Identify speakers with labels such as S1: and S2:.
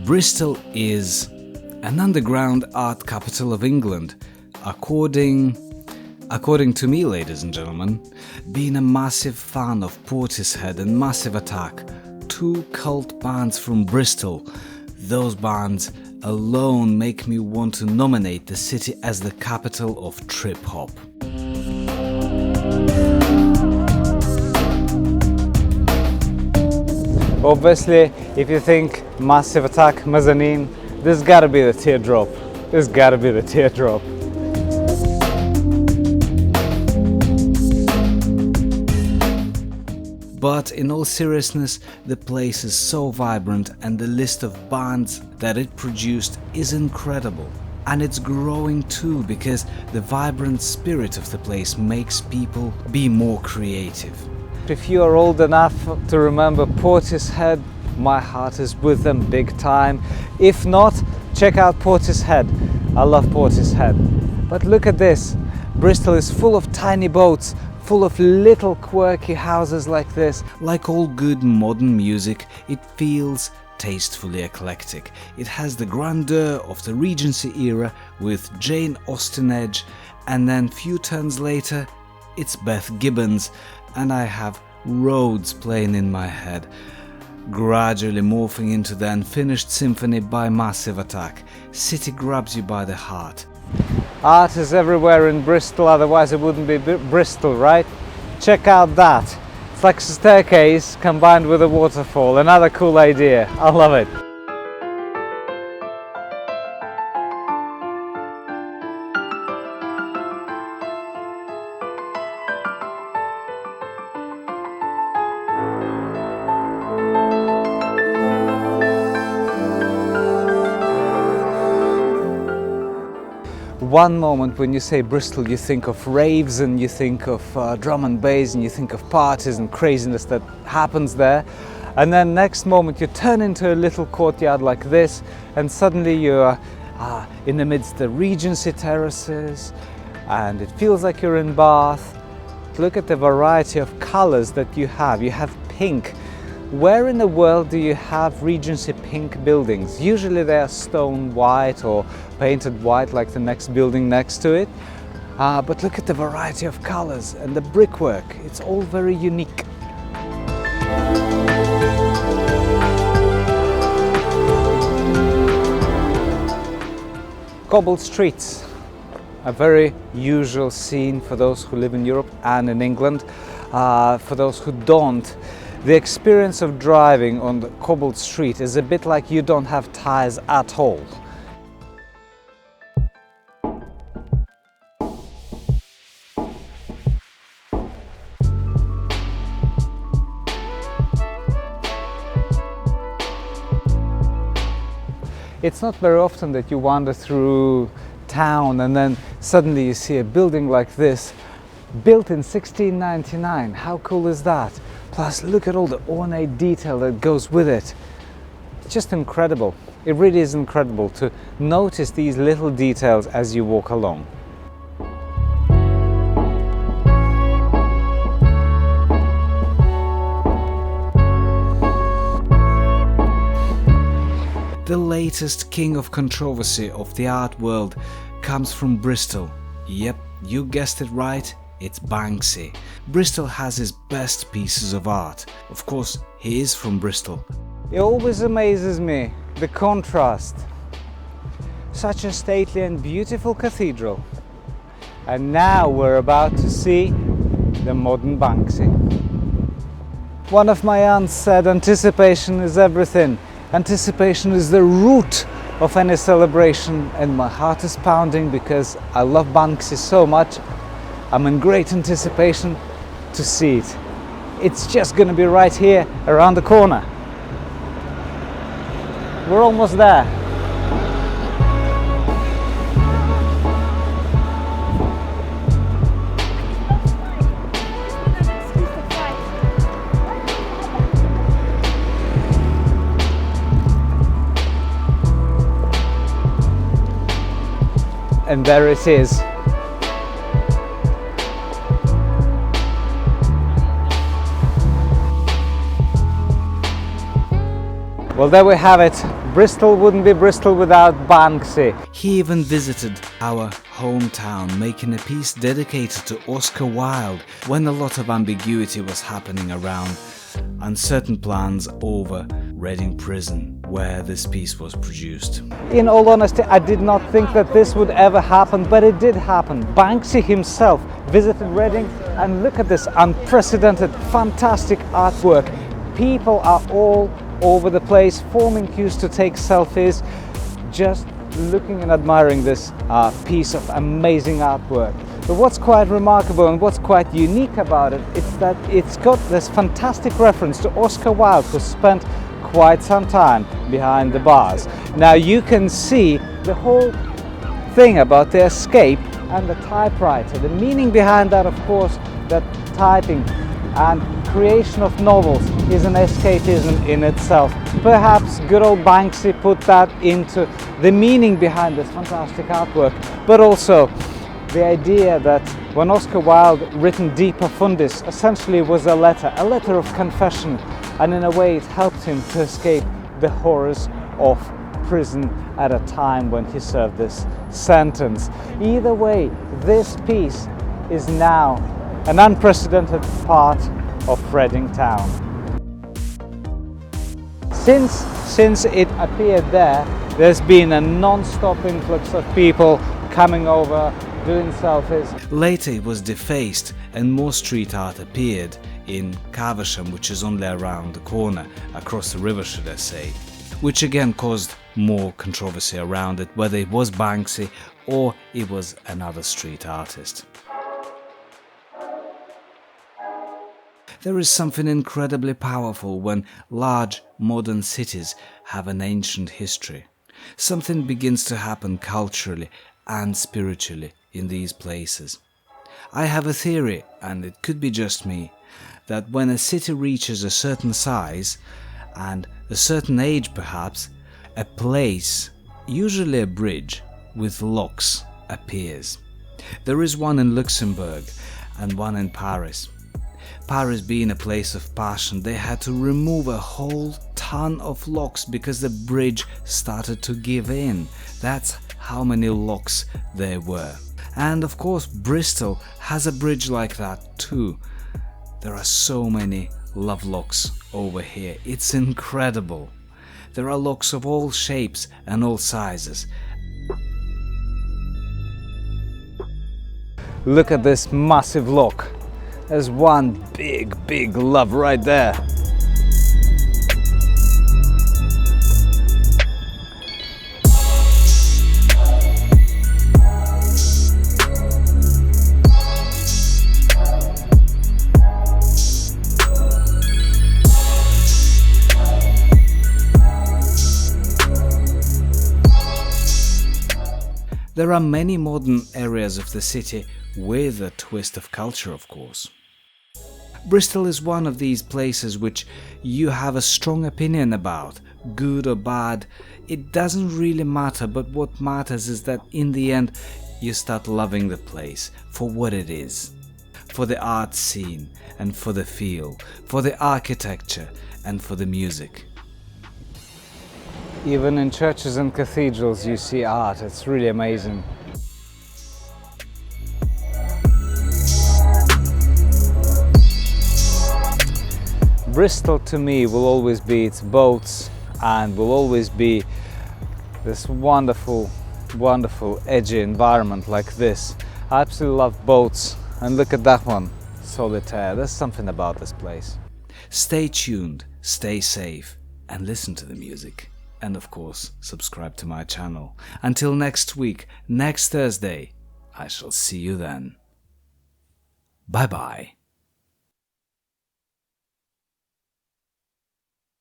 S1: Bristol is an underground art capital of England, according to me, ladies and gentlemen. Being a massive fan of Portishead and Massive Attack, two cult bands from Bristol, those bands alone make me want to nominate the city as the capital of trip-hop.
S2: Obviously, if you think Massive Attack, Mezzanine, this gotta be the teardrop. This gotta be the teardrop.
S1: But in all seriousness, the place is so vibrant and the list of bands that it produced is incredible. And it's growing too, because the vibrant spirit of the place makes people be more creative.
S2: If you are old enough to remember Portishead, my heart is with them big time. If not, check out Portishead. I love Portishead. But look at this. Bristol is full of tiny boats, full of little quirky houses like this.
S1: Like all good modern music, it feels tastefully eclectic. It has the grandeur of the Regency era with Jane Austen edge, and then few turns later, it's Beth Gibbons, and I have Rhodes playing in my head, gradually morphing into the unfinished symphony by Massive Attack. City grabs you by the heart.
S2: Art is everywhere in Bristol, otherwise it wouldn't be Bristol, right? Check out that. It's like a staircase combined with a waterfall. Another cool idea. I love it. One moment when you say Bristol, you think of raves and you think of drum and bass and you think of parties and craziness that happens there. And then next moment you turn into a little courtyard like this and suddenly you're in the midst of the Regency terraces and it feels like you're in Bath. Look at the variety of colors that you have. You have pink. Where in the world do you have Regency pink buildings? Usually they are stone white or painted white like the next building next to it. But look at the variety of colors and the brickwork. It's all very unique. Cobbled streets, a very usual scene for those who live in Europe and in England. For those who don't, the experience of driving on the cobbled street is a bit like you don't have tires at all. It's not very often that you wander through town and then suddenly you see a building like this, built in 1699. How cool is that? Plus, look at all the ornate detail that goes with it. It's just incredible. It really is incredible to notice these little details as you walk along.
S1: The latest king of controversy of the art world comes from Bristol. Yep, you guessed it right. It's Banksy. Bristol has his best pieces of art. Of course, he is from Bristol.
S2: It always amazes me, the contrast. Such a stately and beautiful cathedral. And now we're about to see the modern Banksy. One of my aunts said, anticipation is everything. Anticipation is the root of any celebration, and my heart is pounding because I love Banksy so much. I'm in great anticipation to see it. It's just going to be right here around the corner. We're almost there. And there it is. Well, there we have it, Bristol wouldn't be Bristol without Banksy.
S1: He even visited our hometown, making a piece dedicated to Oscar Wilde when a lot of ambiguity was happening around uncertain plans over Reading Prison, where this piece was produced.
S2: In all honesty, I did not think that this would ever happen, but it did happen. Banksy himself visited Reading, and look at this unprecedented, fantastic artwork. People are all over the place, forming queues to take selfies, just looking and admiring this piece of amazing artwork. But what's quite remarkable and what's quite unique about it is that it's got this fantastic reference to Oscar Wilde, who spent quite some time behind the bars. Now you can see the whole thing about the escape and the typewriter. The meaning behind that, of course, that typing and creation of novels is an escapism in itself. Perhaps good old Banksy put that into the meaning behind this fantastic artwork, but also the idea that when Oscar Wilde written De Profundis essentially was a letter of confession, and in a way it helped him to escape the horrors of prison at a time when he served this sentence. Either way, this piece is now an unprecedented part of Reading town. Since it appeared there's been a non-stop influx of people coming over, doing selfies.
S1: Later it was defaced and more street art appeared in Caversham, which is only around the corner, across the river should I say, which again caused more controversy around it, whether it was Banksy or it was another street artist. There is something incredibly powerful when large modern cities have an ancient history. Something begins to happen culturally and spiritually in these places. I have a theory, and it could be just me, that when a city reaches a certain size and a certain age perhaps, a place, usually a bridge with locks, appears. There is one in Luxembourg and one in Paris. Paris being a place of passion, they had to remove a whole ton of locks because the bridge started to give in. That's how many locks there were. And of course Bristol has a bridge like that too. There are so many love locks over here, it's incredible. There are locks of all shapes and all sizes.
S2: Look at this massive lock. There's one big love right there.
S1: There are many modern areas of the city with a twist of culture, of course. Bristol is one of these places which you have a strong opinion about, good or bad. It doesn't really matter, but what matters is that in the end you start loving the place for what it is, for the art scene and for the feel, for the architecture and for the music.
S2: Even in churches and cathedrals you see art, it's really amazing. Bristol to me will always be its boats and will always be this wonderful, edgy environment like this. I absolutely love boats, and look at that one, solitaire. There's something about this place.
S1: Stay tuned, stay safe and listen to the music. And of course, subscribe to my channel. Until next week, next Thursday, I shall see you then. Bye bye.